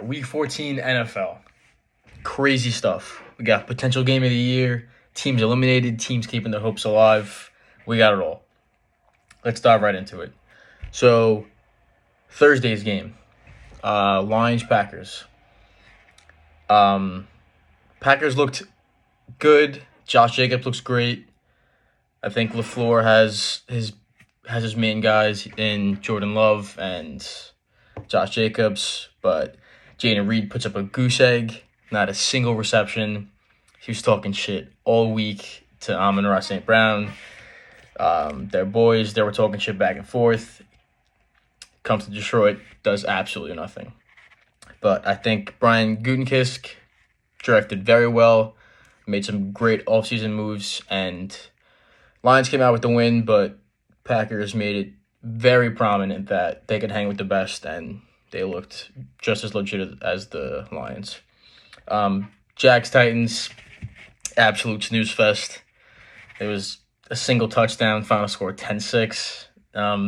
Week 14 NFL. Crazy stuff. We got potential game of the year, teams eliminated, teams keeping their hopes alive. We got it all. Let's dive right into it. So, Thursday's game, Lions-Packers. Packers looked good. Josh Jacobs looks great. I think LaFleur has his main guys in Jordan Love and Josh Jacobs, but Jaden Reed puts up a goose egg, not a single reception. He was talking shit all week to Amon-Ra St. Brown. Their boys, they were talking shit back and forth. Comes to Detroit, does absolutely nothing. But I think Brian Gutekunst directed very well, made some great offseason moves, and Lions came out with the win, but Packers made it very prominent that they could hang with the best, and they looked just as legit as the Lions. Jags-Titans, absolute snooze fest. It was a single touchdown, final score 10-6.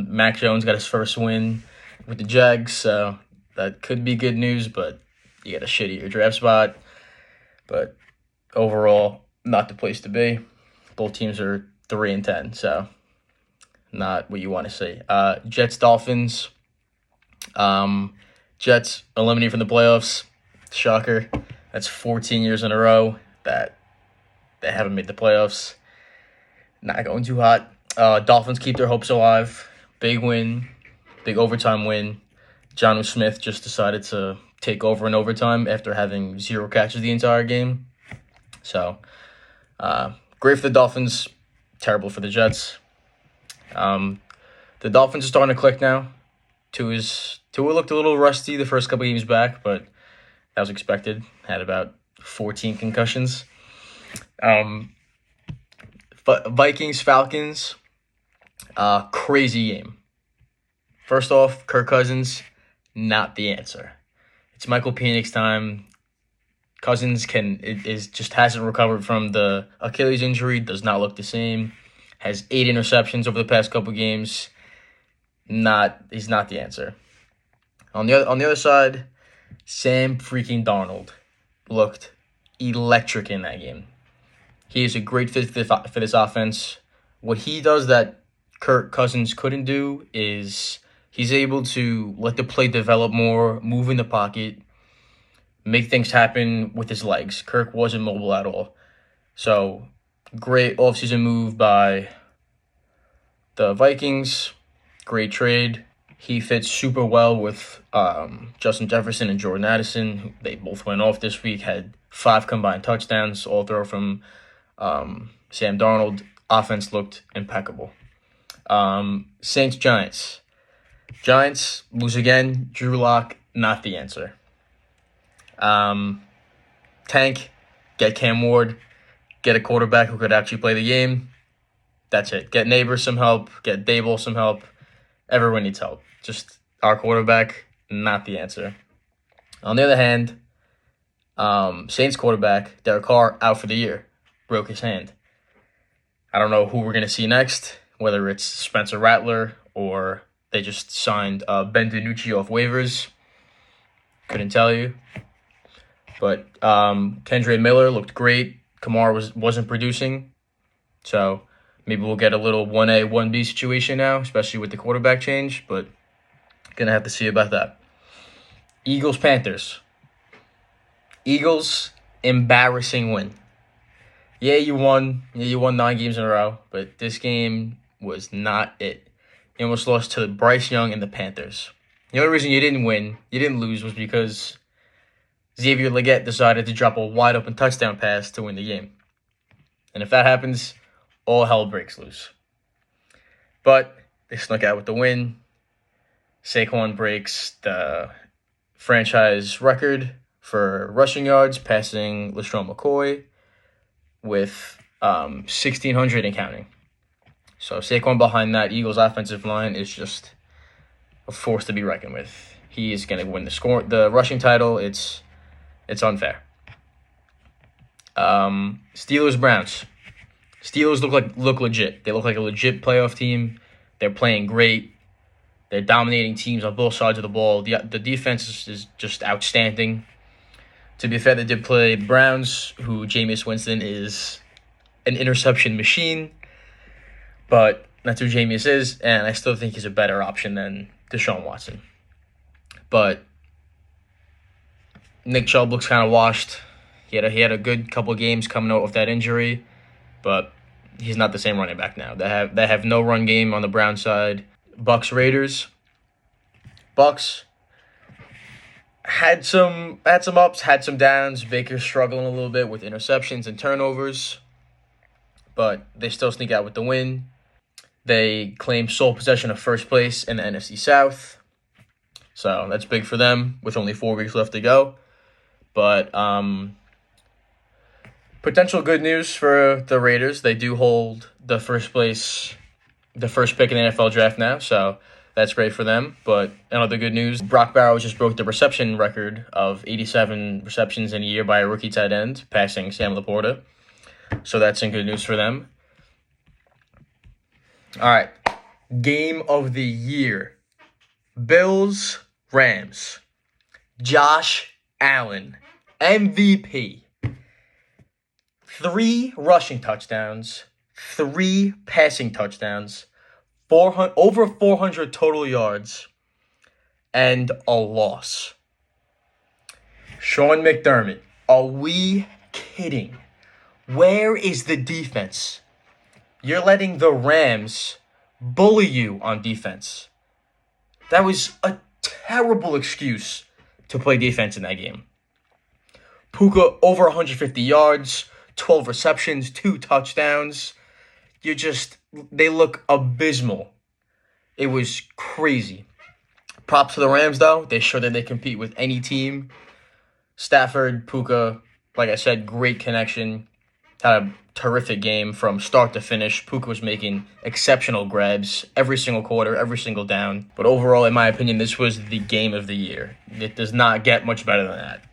Mac Jones got his first win with the Jags, so that could be good news, but you got a shittier draft spot. But overall, not the place to be. Both teams are 3-10, so not what you want to see. Jets-Dolphins. Jets eliminated from the playoffs. Shocker. That's 14 years in a row that they haven't made the playoffs. Not going too hot. Dolphins keep their hopes alive. Big win. Big overtime win. Jonnu Smith just decided to take over in overtime after having 0 catches the entire game. So, great for the Dolphins. Terrible for the Jets. The Dolphins are starting to click now. Tua looked a little rusty the first couple games back, but that was expected. Had about 14 concussions. Vikings-Falcons, crazy game. First off, Kirk Cousins, not the answer. It's Michael Penix time. Cousins just hasn't recovered from the Achilles injury. Does not look the same. Has 8 interceptions over the past couple games. He's not the answer. On the other side, Sam freaking Darnold looked electric in that game. He is a great fit for this offense. What he does that Kirk Cousins couldn't do is he's able to let the play develop more, move in the pocket, make things happen with his legs. Kirk wasn't mobile at all. So, great offseason move by the Vikings. Great trade. He fits super well with Justin Jefferson and Jordan Addison. They both went off this week, had 5 combined touchdowns, all throw from Sam Darnold. Offense looked impeccable. Saints-Giants. Giants lose again. Drew Lock, not the answer. Tank, get Cam Ward, get a quarterback who could actually play the game. That's it. Get Neighbors some help, get Dable some help. Everyone needs help. Just our quarterback, not the answer. On the other hand, Saints quarterback, Derek Carr, out for the year. Broke his hand. I don't know who we're going to see next, whether it's Spencer Rattler or they just signed Ben DiNucci off waivers. Couldn't tell you. But Kendre Miller looked great. Kamara wasn't producing. So maybe we'll get a little 1A, 1B situation now, especially with the quarterback change. But going to have to see about that. Eagles-Panthers. Eagles, embarrassing win. Yeah, you won. Yeah, you won 9 games in a row. But this game was not it. You almost lost to Bryce Young and the Panthers. The only reason you didn't lose, was because Xavier Legette decided to drop a wide-open touchdown pass to win the game. And if that happens, all hell breaks loose. But they snuck out with the win. Saquon breaks the franchise record for rushing yards, passing LaShawn McCoy with 1,600 and counting. So Saquon behind that Eagles offensive line is just a force to be reckoned with. He is going to win the rushing title. It's unfair. Steelers-Browns. Steelers look legit. They look like a legit playoff team. They're playing great. They're dominating teams on both sides of the ball. The defense is just outstanding. To be fair, they did play the Browns, who Jameis Winston is an interception machine. But that's who Jameis is, and I still think he's a better option than Deshaun Watson. But Nick Chubb looks kind of washed. He had a good couple games coming out of that injury, but he's not the same running back now. They have no run game on the Brown side. Bucks Raiders. Bucks had some ups, had some downs. Baker's struggling a little bit with interceptions and turnovers, but they still sneak out with the win. They claim sole possession of first place in the NFC South, so that's big for them with only 4 weeks left to go. But potential good news for the Raiders. They do hold the first pick in the NFL draft now, so that's great for them. But another good news, Brock Bowers just broke the reception record of 87 receptions in a year by a rookie tight end, passing Sam Laporta. So that's some good news for them. All right, game of the year. Bills, Rams. Josh Allen, MVP. 3 rushing touchdowns, 3 passing touchdowns, over 400 total yards, and a loss. Sean McDermott, are we kidding? Where is the defense? You're letting the Rams bully you on defense. That was a terrible excuse to play defense in that game. Puka over 150 yards, 12 receptions, 2 touchdowns. They look abysmal. It was crazy. Props to the Rams, though. They showed that they compete with any team. Stafford, Puka, like I said, great connection. Had a terrific game from start to finish. Puka was making exceptional grabs every single quarter, every single down. But overall, in my opinion, this was the game of the year. It does not get much better than that.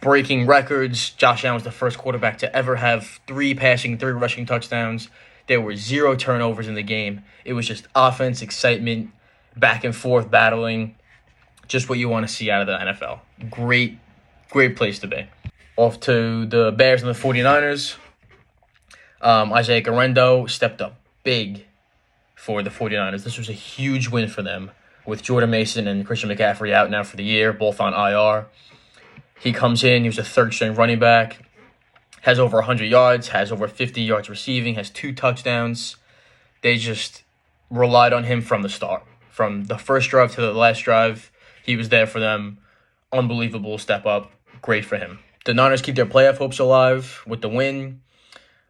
Breaking records. Josh Allen was the first quarterback to ever have 3 passing, 3 rushing touchdowns. There were 0 turnovers in the game. It was just offense, excitement, back and forth battling. Just what you want to see out of the NFL. Great place to be. Off to the Bears and the 49ers. Isaiah Garendo stepped up big for the 49ers. This was a huge win for them with Jordan Mason and Christian McCaffrey out now for the year, both on IR. He comes in, he was a 3rd-string running back, has over 100 yards, has over 50 yards receiving, has 2 touchdowns. They just relied on him from the start. From the first drive to the last drive, he was there for them. Unbelievable step up. Great for him. The Niners keep their playoff hopes alive with the win.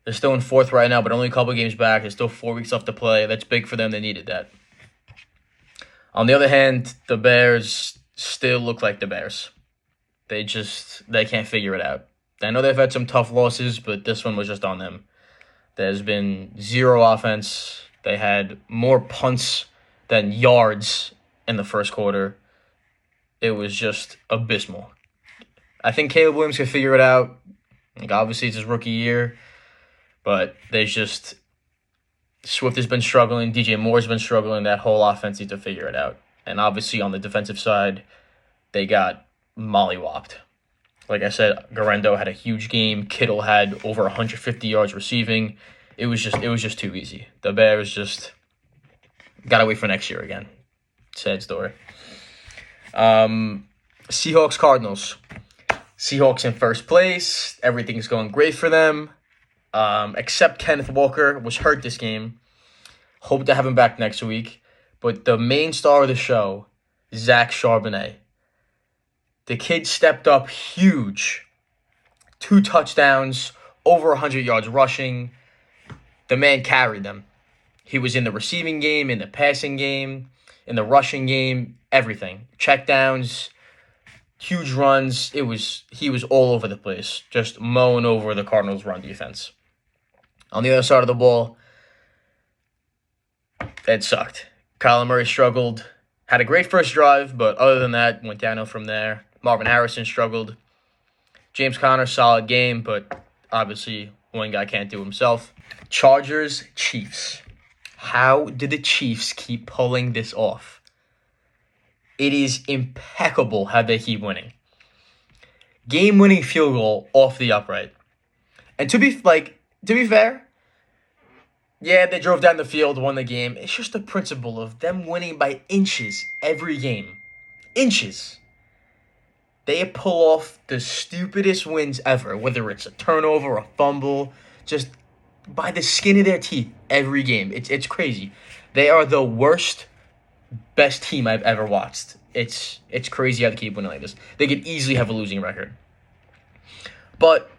They're still in 4th right now, but only a couple games back. There's still 4 weeks left to play. That's big for them. They needed that. On the other hand, the Bears still look like the Bears. They can't figure it out. I know they've had some tough losses, but this one was just on them. There's been 0 offense. They had more punts than yards in the first quarter. It was just abysmal. I think Caleb Williams can figure it out. Obviously, it's his rookie year. But Swift has been struggling. DJ Moore's been struggling. That whole offense needs to figure it out. And obviously on the defensive side, they got mollywopped. Like I said, Garendo had a huge game. Kittle had over 150 yards receiving. It was just too easy. The Bears just gotta wait for next year again. Sad story. Seahawks Cardinals. Seahawks in first place. Everything's going great for them. Except Kenneth Walker was hurt this game. Hope to have him back next week. But the main star of the show, Zach Charbonnet. The kid stepped up huge. 2 touchdowns, over 100 yards rushing. The man carried them. He was in the receiving game, in the passing game, in the rushing game, everything. Checkdowns, huge runs. He was all over the place, just mowing over the Cardinals' run defense. On the other side of the ball, it sucked. Kyler Murray struggled. Had a great first drive, but other than that, went downhill from there. Marvin Harrison struggled. James Conner, solid game, but obviously one guy can't do himself. Chargers, Chiefs. How did the Chiefs keep pulling this off? It is impeccable how they keep winning. Game-winning field goal off the upright. And to be fair, yeah, they drove down the field, won the game. It's just the principle of them winning by inches every game. Inches. They pull off the stupidest wins ever, whether it's a turnover, a fumble, just by the skin of their teeth every game. It's crazy. They are the worst, best team I've ever watched. It's crazy how they keep winning like this. They could easily have a losing record. But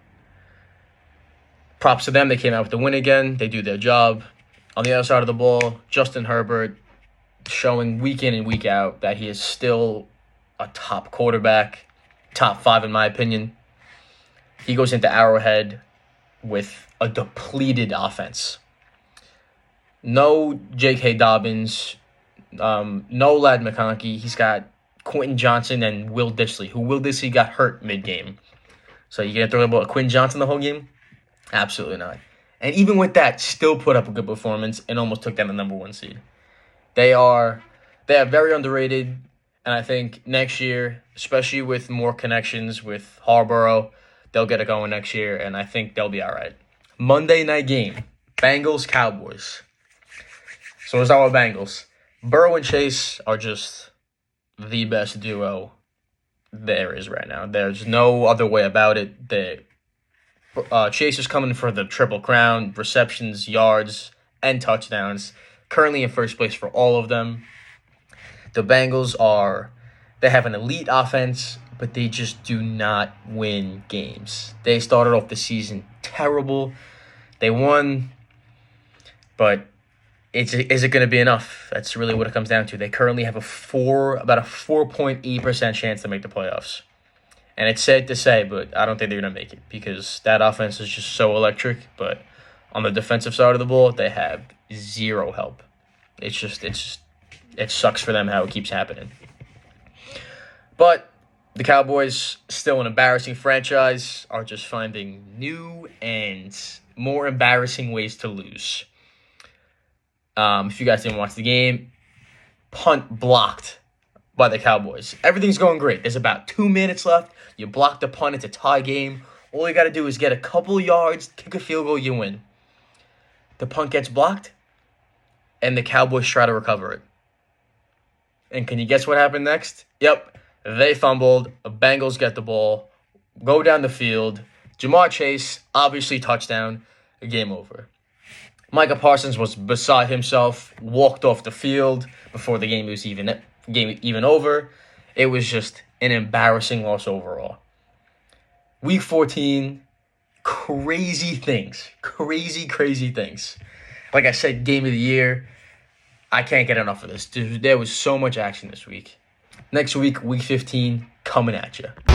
props to them. They came out with the win again. They do their job. On the other side of the ball, Justin Herbert showing week in and week out that he is still a top quarterback, top 5 in my opinion. He goes into Arrowhead with a depleted offense. No J.K. Dobbins, no Lad McConkey. He's got Quentin Johnson and Will Dissly, who Will Dissly got hurt mid-game. So you going to throw the ball at Quentin Johnson the whole game? Absolutely not. And even with that, still put up a good performance and almost took down the number 1 seed. They are very underrated, and I think next year, especially with more connections with Harborough, they'll get it going next year, and I think they'll be all right. Monday night game, Bengals-Cowboys. So it's our Bengals. Burrow and Chase are just the best duo there is right now. There's no other way about it. Chase is coming for the Triple Crown, receptions, yards, and touchdowns. Currently in first place for all of them. The Bengals they have an elite offense, but they just do not win games. They started off the season terrible. They won, but is it going to be enough? That's really what it comes down to. They currently have about a 4.8% chance to make the playoffs. And it's sad to say, but I don't think they're going to make it because that offense is just so electric. But on the defensive side of the ball, they have zero help. It sucks for them how it keeps happening. But the Cowboys, still an embarrassing franchise, are just finding new and more embarrassing ways to lose. If you guys didn't watch the game, punt blocked by the Cowboys. Everything's going great. There's about 2 minutes left. You block the punt. It's a tie game. All you got to do is get a couple yards, kick a field goal, you win. The punt gets blocked, and the Cowboys try to recover it. And can you guess what happened next? Yep, they fumbled. The Bengals get the ball, go down the field. Jamar Chase, obviously touchdown, game over. Micah Parsons was beside himself, walked off the field before the game was even over. It was just an embarrassing loss overall. Week 14, crazy things. Crazy things. Like I said, game of the year. I can't get enough of this. There was so much action this week. Next week, week 15, coming at you.